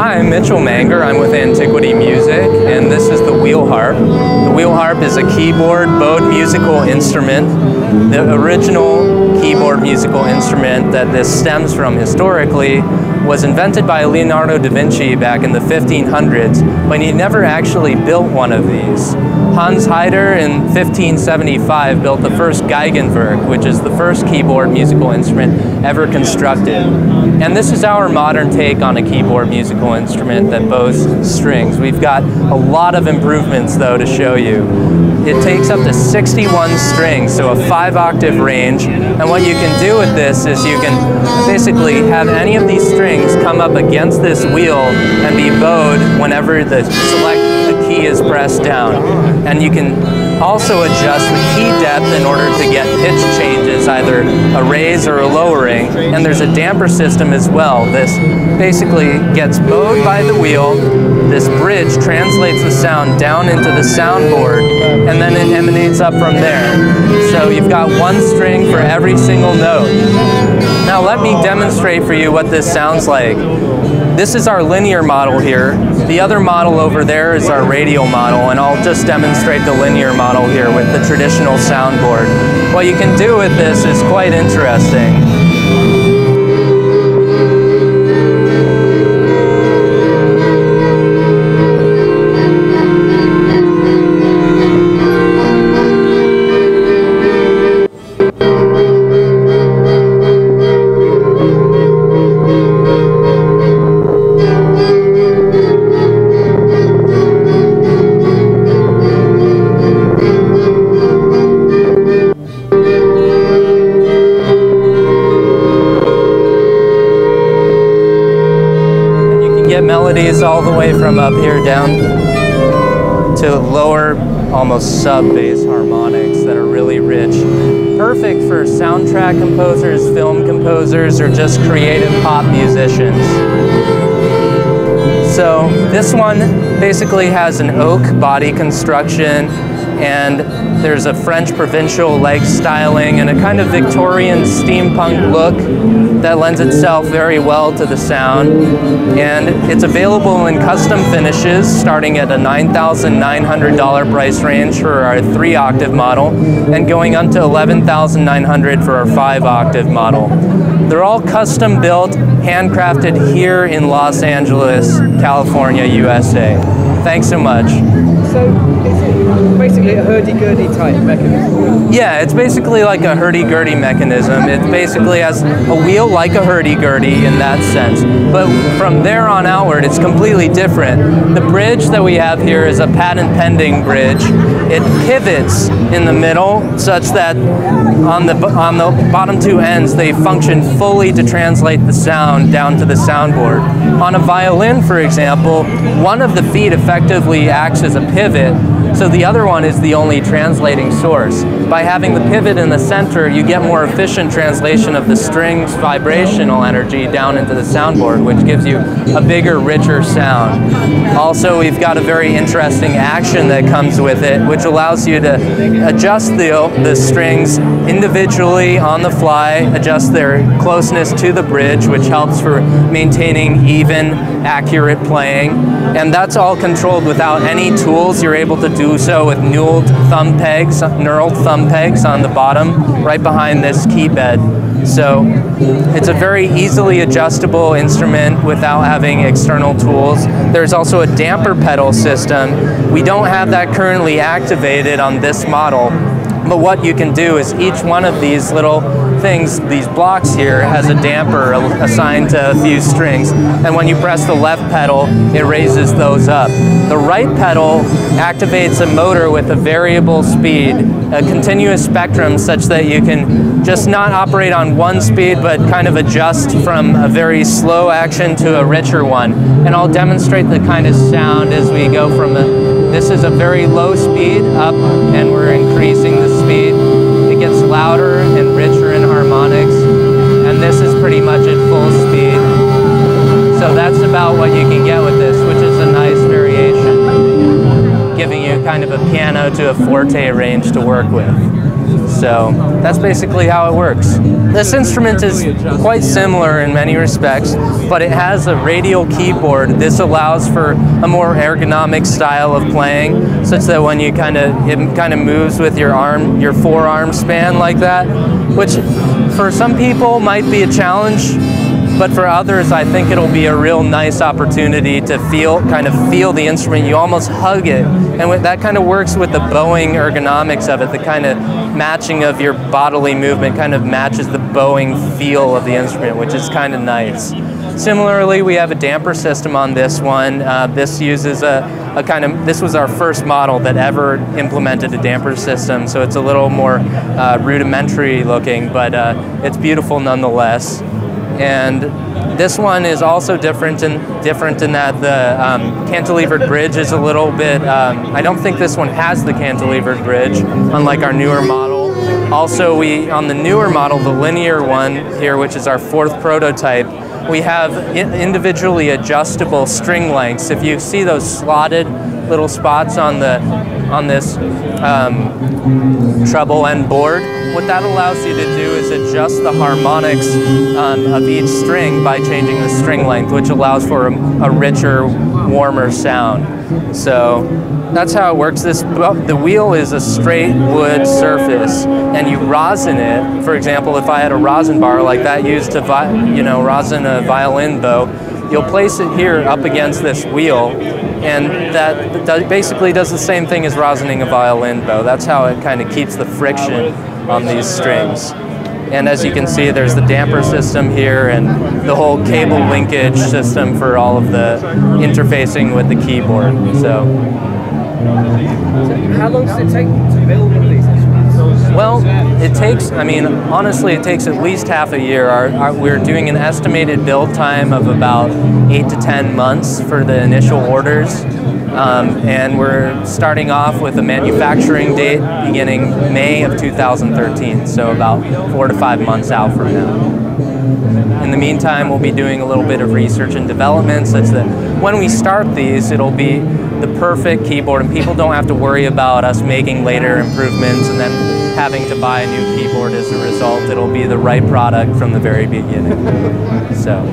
Hi, I'm Mitchell Manger. I'm with Antiquity Music, and this is the Wheelharp. The Wheelharp is a keyboard bowed musical instrument. The original keyboard musical instrument that this stems from historically was invented by Leonardo da Vinci back in the 1500s, but he never actually built one of these. Hans Heider in 1575 built the first Geigenwerk, which is the first keyboard musical instrument ever constructed. And this is our modern take on a keyboard musical instrument that bows strings. We've got a lot of improvements though to show you. It takes up to 61 strings, so a 5-octave range. And what you can do with this is you can basically have any of these strings come up against this wheel and be bowed whenever the key is pressed down. And you can also adjust the key depth in order to get pitch changes, either a raise or a lowering. And there's a damper system as well. This basically gets bowed by the wheel. This bridge translates the sound down into the soundboard, and then it emanates up from there. So you've got one string for every single note. Now let me demonstrate for you what this sounds like. This is our linear model here. The other model over there is our radial model, and I'll just demonstrate the linear model here with the traditional soundboard. What you can do with this is quite interesting. Get melodies all the way from up here down to lower, almost sub-bass harmonics that are really rich. Perfect for soundtrack composers, film composers, or just creative pop musicians. So this one basically has an oak body construction, and there's a French provincial leg styling and a kind of Victorian steampunk look that lends itself very well to the sound. And it's available in custom finishes starting at a $9,900 price range for our 3-octave model and going up to $11,900 for our 5-octave model. They're all custom built, handcrafted here in Los Angeles, California, USA. Thanks so much. So is it basically a hurdy-gurdy type mechanism? Yeah, it's basically like a hurdy-gurdy mechanism. It basically has a wheel like a hurdy-gurdy in that sense. But from there on outward, it's completely different. The bridge that we have here is a patent-pending bridge. It pivots in the middle such that on the bottom two ends, they function fully to translate the sound down to the soundboard. On a violin, for example, one of the feet effectively acts as a pivot, so the other one is the only translating source. By having the pivot in the center, you get more efficient translation of the string's vibrational energy down into the soundboard, which gives you a bigger, richer sound. Also, we've got a very interesting action that comes with it, which allows you to adjust the strings individually on the fly, adjust their closeness to the bridge, which helps for maintaining even, accurate playing. And that's all controlled without any tools. You're able to do so with knurled thumb pegs on the bottom, right behind this key bed. So it's a very easily adjustable instrument without having external tools. There's also a damper pedal system. We don't have that currently activated on this model, but what you can do is each one of these little things, these blocks here, has a damper assigned to a few strings, and when you press the left pedal, it raises those up. The right pedal activates a motor with a variable speed, a continuous spectrum, such that you can just not operate on one speed, but kind of adjust from a very slow action to a richer one. And I'll demonstrate the kind of sound as we go from this is a very low speed up, and we're increasing the speed. It gets louder and richer in harmonics, and this is pretty much at full speed. So that's about what you can get with this, which is a nice variation, giving you kind of a piano to a forte range to work with. So that's basically how it works. This instrument is quite similar in many respects, but it has a radial keyboard. This allows for a more ergonomic style of playing, such that when you it kind of moves with your forearm span like that, which for some people might be a challenge, but for others I think it'll be a real nice opportunity to feel the instrument. You almost hug it, and that kind of works with the bowing ergonomics of it. The kind of matching of your bodily movement kind of matches the bowing feel of the instrument, which is kind of nice. Similarly, we have a damper system on this one. This uses this was our first model that ever implemented a damper system, so it's a little more rudimentary looking, but it's beautiful nonetheless. And this one is also different in that the cantilevered bridge is a little bit, I don't think this one has the cantilevered bridge, unlike our newer model. Also, on the newer model, the linear one here, which is our 4th prototype, we have individually adjustable string lengths. If you see those slotted little spots on this treble end board, what that allows you to do is adjust the harmonics of each string by changing the string length, which allows for a richer, warmer sound. So that's how it works. The wheel is a straight wood surface, and you rosin it. For example, if I had a rosin bar like that used to rosin a violin bow, you'll place it here up against this wheel, and that basically does the same thing as rosining a violin bow. That's how it kind of keeps the friction on these strings. And as you can see, there's the damper system here and the whole cable linkage system for all of the interfacing with the keyboard. So how long does it take to build one of these instruments? Well, honestly, it takes at least half a year. We're doing an estimated build time of about 8 to 10 months for the initial orders. And we're starting off with a manufacturing date beginning May of 2013, so about 4 to 5 months out from now. In the meantime, we'll be doing a little bit of research and development such that when we start these, it'll be the perfect keyboard and people don't have to worry about us making later improvements and then having to buy a new keyboard as a result. It'll be the right product from the very beginning. So.